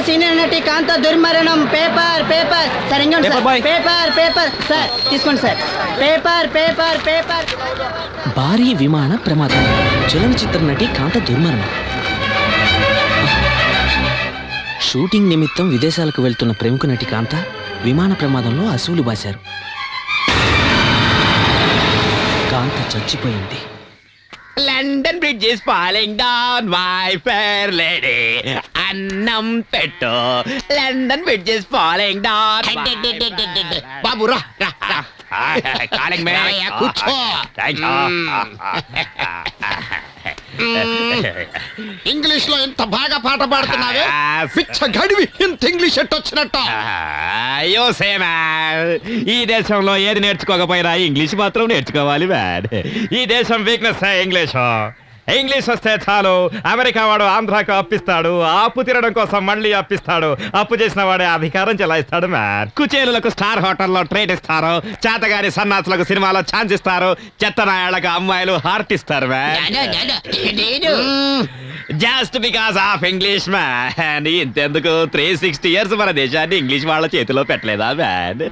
Senior నటి కాంత దుర్మరణం. పేపర్ పేపర్ సార్, ఇంకోండి సార్. పేపర్ పేపర్ సార్, తీసుకోండి సార్. Paper paper paper. భారీ విమాన ప్రమాదం, చలనచిత్ర నటి కాంత దుర్మరణం. షూటింగ్ నిమిత్తం విదేశాలకు వెళ్తున్న ప్రముఖ నటి కాంత విమాన ప్రమాదంలో అసువులు బాశారు. కాంత చచ్చిపోయింది. London bridge is falling down my fair lady. అన్నం పెట్టు. London bridge is falling down. బాబు రా రా రా. కాలింగ్ మే. కూర్చో. ఇంగ్లీష్ లో ఎంత బాగా పాట పాడుతున్నావే. పిచ్చ గడివి ఇంత ఇంగ్లీష్ ఎట్టొచ్చినట్ట. అయ్యో సేమా, ఈ దేశంలో ఏది నేర్చుకోకపోయినా ఇంగ్లీష్ మాత్రం నేర్చుకోవాలి మ్యాన్. ఈ దేశం వీక్నెస్ ఇంగ్లీష్. ఇంగ్లీష్ వస్తే చాలు అమెరికా వాడు ఆంధ్రాకు అప్పిస్తాడు, అప్పు తినడం కోసం మళ్ళీ అప్పిస్తాడు, అప్పు చేసిన వాడే అధికారం చెలాయిస్తాడు మ్యాన్. కుచేలులకు స్టార్ హోటల్లో ట్రేడ్ ఇస్తారు, చేతగారి సన్నాసులకు సినిమాలో ఛాన్స్ ఇస్తారు, చెత్తనాయాళ్లకు అమ్మాయిలు హార్ట్ ఇస్తారు man. Just because of English man. ఇంతెందుకు 360 years మన దేశాన్ని ఇంగ్లీష్ వాళ్ళ చేతిలో పెట్టలేదా మ్యాన్?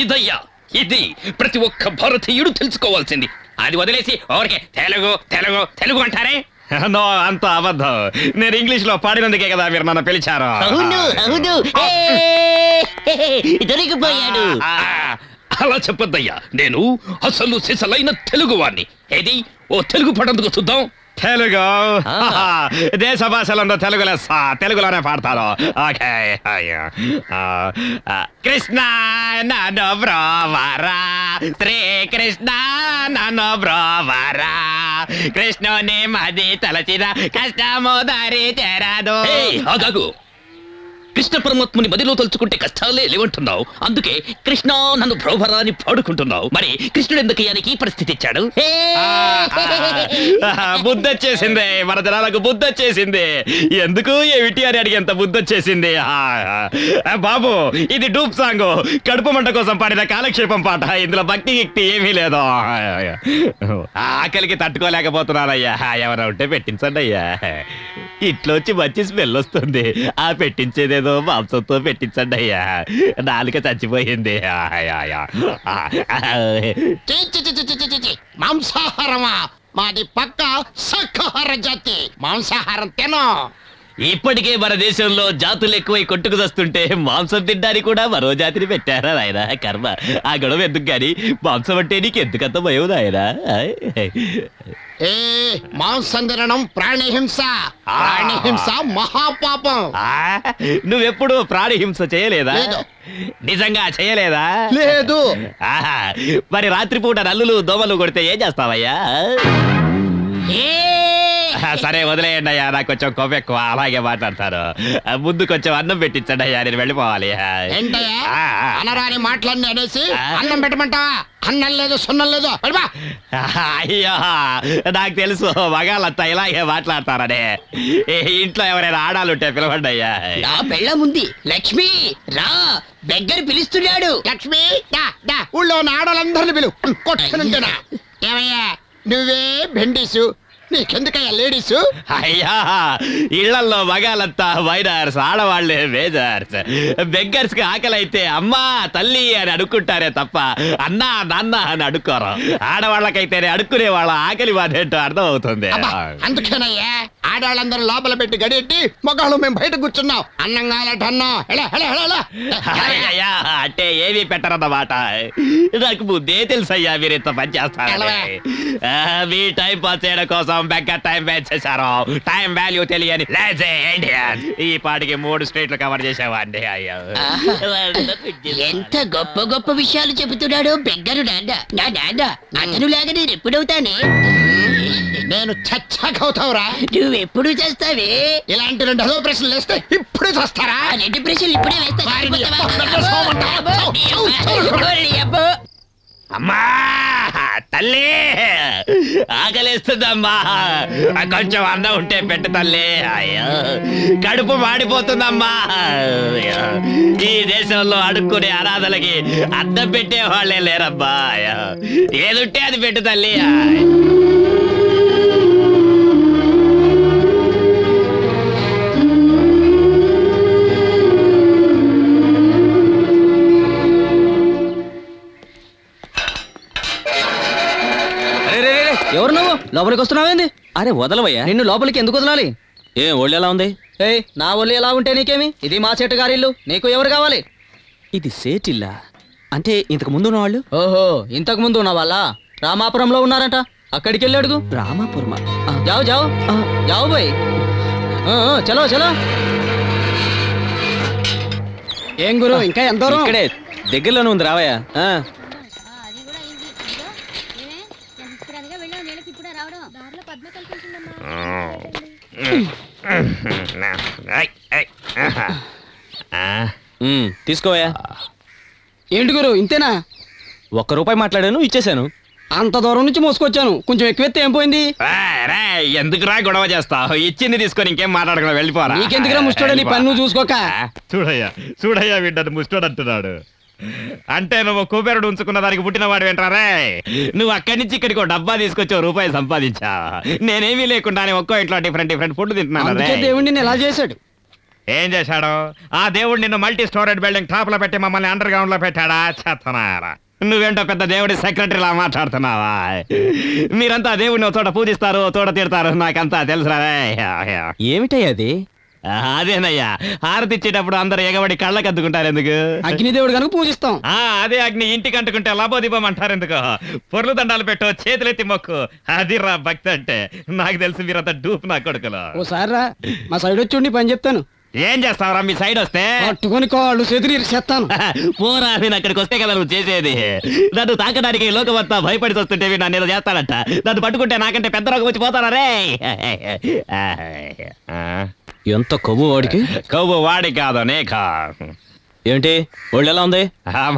ఇదయ్యా ఇది ప్రతి ఒక్క భారతీయుడు తెలుసుకోవాల్సింది. అది వదిలేసి ఓరికే తెలుగు తెలుగు తెలుగు అంటారే. నో, అంత అబద్ధం. నేను ఇంగ్లీష్ లో పాడినందుకే కదా మీరు నన్ను పిలిచారు. అవును అవును, దొరికిపోయాడు. అలా చెప్పొద్దయ్యా, నేను అసలు సిసలైన తెలుగువాణ్ణి. ఏది ఓ తెలుగు పడందుకు చూద్దాం. తెలుగు దేశ భాషలంలో తెలుగు లెస్స, తెలుగులోనే పాడతారు. ఓకే. కృష్ణ నన్ను బ్రోవరా, శ్రీకృష్ణ నన్ను బ్రోవరా, కృష్ణుని మది తలచిన కష్టము దారి చేరదు. ఆగాగు. కృష్ణ పరమాత్ముని మదిలో తలుచుకుంటే కష్టాలే లేవంటున్నావు, అందుకే కృష్ణ నన్ను బ్రోవరా అని పాడుకుంటున్నావు. మరి కృష్ణుడు ఎందుకయ్యానికి పరిస్థితి ఇచ్చాడు? బుద్ధి వచ్చేసింది మన జనాలకు, బుద్ధి వచ్చేసింది. ఎందుకు ఏమిటి అని అడిగేంత బుద్ధి వచ్చేసింది. బాబు, ఇది డూప్ సాంగ్, కడుపు మంట కోసం పాడిన కాలక్షేపం పాట. ఇందులో భక్తి గిక్తి ఏమీ లేదు. ఆకలికి తట్టుకోలేకపోతున్నానయ్యా, ఎవరైనా ఉంటే పెట్టించండి అయ్యా. ఇట్లోంచి మంచి స్మెల్ వస్తుంది, ఆ పెట్టించేదేదో మాంసంతో పెట్టించండి అయ్యా. నాలుక చచ్చిపోయింది. మాంసాహారమా? మాది పక్క శాకాహార జాతి, మాంసాహారం తినో. ఇప్పటికే మన దేశంలో జాతులు ఎక్కువై కొట్టుకు వస్తుంటే మాంసం తినడానికి కూడా మరో జాతిని పెట్టారా నాయన? కర్మ. ఆ గొడవ ఎందుకు గాని మాంసం అంటే నీకు ఎందుకంత భయం నాయన? ఏ మాంసం తినడం ప్రాణిహింస, ప్రాణిహింస మహాపాపం. నువ్వెప్పుడు ప్రాణిహింస చేయలేదా? లేదు. నిజంగా చేయలేదా? లేదు. మరి రాత్రిపూట నల్లులు దోమలు కొడితే ఏం చేస్తావయ్యా? సరే వదిలేయండి అయ్యా, నాకు కొంచెం కోపం ఎక్కువ, అలాగే మాట్లాడతారు. ముందు కొంచెం అన్నం పెట్టించండి అయ్యా, నేను వెళ్ళిపోవాలి. ఏంటయ్యా అనరాని మాటలన్నీ అనేసి అన్నం పెట్టమంటావా? అన్నం లేదు సున్నం లేదు. అయ్యో, నాకు తెలుసు మగాళ్ళంతా ఇలాగే మాట్లాడతారని. ఇంట్లో ఎవరైనా ఆడాలుంటే పిలవండి అయ్యా. నా పెళ్ళముంది, లక్ష్మి రా, దగ్గర పిలుస్తున్నాడు. లక్ష్మి దా, ఊళ్ళో ఉన్న ఆడవాళ్ళందరినీ పిలువు. కొట్టుకునింటున్నా. ఏమయ్యా నువ్వే బెండీసు, నీకెందుకయ్యా లేడీసు? అయ్యా, ఇళ్లల్లో మగాళ్ళంతా మైనర్స్, ఆడవాళ్లే మేజర్స్. బెగ్గర్స్ కి ఆకలి అయితే అమ్మా తల్లి అని అడుక్కుంటారే తప్ప అన్నా నాన్న అని అడుక్కోరు. ఆడవాళ్ళకైతేనే అడుక్కునే వాళ్ళ ఆకలి బాధేంటో అర్థం అవుతుంది. అందుకేనయ్యా ఆడవాళ్ళందరూ లోపల పెట్టి గడియట్టి మొగాళ్ళు మేము బయట కూర్చున్నాం. అన్నం కావాలటన్నా అయ్యా, అంటే ఏమీ పెట్టరన్నమాట. నాకు ముందే తెలుసయ్యా మీరు ఇంత పని చేస్తారని. మీ టైం పాస్ చేయడం కోసం బెగ్గర్ టైం వేస్ట్ చేశారు. టైం వాల్యూ తెలియని లేజీ ఇండియన్. ఈ పాటికి 3 స్టేట్లు కవర్ చేసేవాడిని. అయ్యో, ఎంత గొప్ప గొప్ప విషయాలు చెబుతున్నాడు బెగ్గరు నాన్న. నా నాన్న అతను లాగా నేను ఎప్పుడవుతానే? నేను చచ్చాకవుతావురా. నువ్వెప్పుడు చేస్తావే? ఇలాంటి 2 అదో ప్రశ్నలు వేస్తే ఇప్పుడు చేస్తారా? 2 ప్రశ్నలు ఇప్పుడే వేస్తా. అమ్మా తల్లి, ఆకలేస్తుందమ్మా, కొంచెం అన్నం ఉంటే పెట్టు తల్లి. అయ్యో, కడుపు మాడిపోతుందమ్మా. ఈ దేశంలో అడుక్కునే అనాథలకి అన్నం పెట్టే వాళ్ళే లేరమ్మా. ఏదుంటే అది పెట్టు తల్లి. లోపలికి వస్తున్నావేంది? అరే వదలవయ్యా. నిన్ను లోపలికి ఎందుకు వదలాలి? ఏ ఒళ్ళు ఎలా ఉంది? ఏయ్, నా ఒళ్ళు ఎలా ఉంటే నీకేమి? ఇది మా చెట్టు గారి ఇల్లు. నీకు ఎవరు కావాలి? ఇది సేటిల్లా? అంటే ఇంతకు ముందు ఉన్న వాళ్ళు? ఓహో, ఇంతకు ముందు ఉన్న వాళ్ళ రామాపురంలో ఉన్నారంట. అక్కడికి వెళ్ళి అడుగు. రామాపురమా? ఆ, జావు జావు ఆ, జావు బాయ్. చలో చలో. ఏం గురు, ఇంకా ఎంత దూరం? ఇక్కడే దగ్గరలోనే ఉంది, రావయ్యా. ఆ, అది కూడా అయింది. ఇదిగో, ఏమే? ఎంత ఇప్పుడనగా వెళ్ళావు, నీళ్ళకి ఇప్పుడే రావడం. దారిలో పద్మ కనిపించిందమ్మా. తీసుకోవయ్యా. ఏంటి గురు, ఇంతేనా? ₹1 మాట్లాడాను, ఇచ్చేశాను. అంత దూరం నుంచి మోసుకొచ్చాను, కొంచెం ఎక్కువెత్తే ఏం పోయింది? ఎందుకురా గొడవ చేస్తావు? ఇచ్చింది తీసుకొని ఇంకేం మాట్లాడకుండా వెళ్ళిపోరా. నీకెందుకురా ముష్టోడు, నీ పని నువ్వు చూసుకోక. చూడయ్యా వీడ్డని ముష్టోడు అంటున్నాడు. అంటే నువ్వు కుబేరుడు ఉంచుకున్న దానికి పుట్టిన వాడు వెంటారే. నువ్వు అక్కడి నుంచి ఇక్కడికి ఒక డబ్బా తీసుకొచ్చి ₹1 సంపాదించా. నేనేమీ లేకుండానే ఒక్కో ఇంట్లో డిఫరెంట్ ఫుడ్ తింటున్నాను. అందుకే దేవుడిని నిన్ను ఎలా చేశాడు. ఏం చేశాడు ఆ దేవుడు? నిన్ను మల్టీ స్టోరేజ్ బిల్డింగ్ టాప్ లో పెట్టి మమ్మల్ని అండర్ గ్రౌండ్ లో పెట్టాడా? చేస్తున్నారా? నువ్వేంటో పెద్ద దేవుడి సెక్రటరీలా మాట్లాడుతున్నావా? మీరంతా దేవుడిని ఒక చోట పూజిస్తారు, ఒక చోట తిడతారు, నాకంతా తెలుసురా. ఏమిటయ్యా అది? అదేనయ్యా, హారతి ఇచ్చేటప్పుడు అందరు ఎగబడి కళ్ళకి అద్దుకుంటారు ఎందుకు? అగ్నిదేవుడు కనుక పూజిస్తాం. అదే అగ్ని ఇంటికి అంటుకుంటే లబోదీపం అంటారు ఎందుకు? పొర్లు దండాలు పెట్టు, చేతులెత్తి మొక్కు. అది రా భక్తి అంటే. నాకు తెలిసి మీరంతా డూప్ నా కొడుకులు. ఓసారి రా, మా సైడ్ వచ్చి ఉండి పని చెప్తాను. ఏం చేస్తావురా మీ సైడ్ వస్తే? పట్టుకొని కాళ్ళు చేతులు ఇరిసేస్తాను. పోరా, నేను అక్కడికి వస్తే కదా నువ్వు చేసేది. నన్ను తాకడానికి లోకమంతా భయపడి వస్తుంటే నన్ను ఏదో చేస్తానంట. నన్ను పట్టుకుంటే నాకంటే పెద్ద రోగం వచ్చి పోతారా రే? ఎంత కొవ్వు వాడికి. కొవ్వు వాడి కాదు, నీకా. ఏంటి ఒళ్ళు ఎలా ఉంది?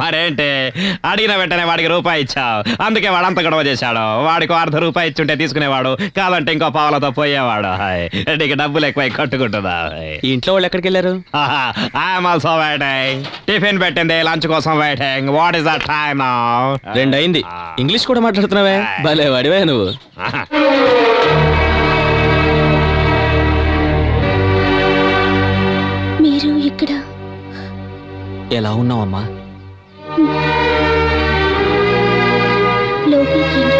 మరేంటి, అడిగిన వెంటనే వాడికి ₹1 ఇచ్చావు, అందుకే వాడంత గొడవ చేశాడు. వాడికి ₹1/2 ఇచ్చుంటే తీసుకునేవాడు, కాదంటే ఇంకో పావులతో పోయేవాడు. నీకు డబ్బులు ఎక్కువ కట్టుకుంటుందా? ఈ ఇంట్లో వాళ్ళు ఎక్కడికి వెళ్ళారు? I'm also waiting. టిఫిన్ పెట్టింది, లంచ్ కోసం waiting. What is the time now? 2 అయింది. ఇంగ్లీష్ కూడా మాట్లాడుతున్నావే, భలే వాడివే నువ్వు. మీరు ఇక్కడ ఎలా ఉన్నావమ్మా? లోపలికి రండి.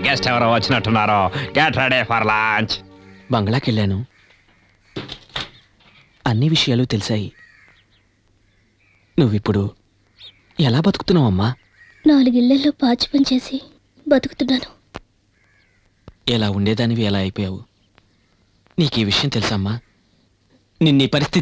గెస్ట్ ఎవరో వచ్చినట్టున్నారు. Get ready for lunch. బంగ్లాకి వెళ్ళాను, అన్ని విషయాలు తెలిసాయి. నువ్విప్పుడు ఎలా బతుకుతున్నావమ్మా? 4 ఇళ్లలో పాచి పని చేసి బతుకుతున్నాను. ఎలా ఉండేదానివి ఎలా అయిపోయావు? నీకు ఈ విషయం తెలుసమ్మా? నిన్నీ పరిస్థితి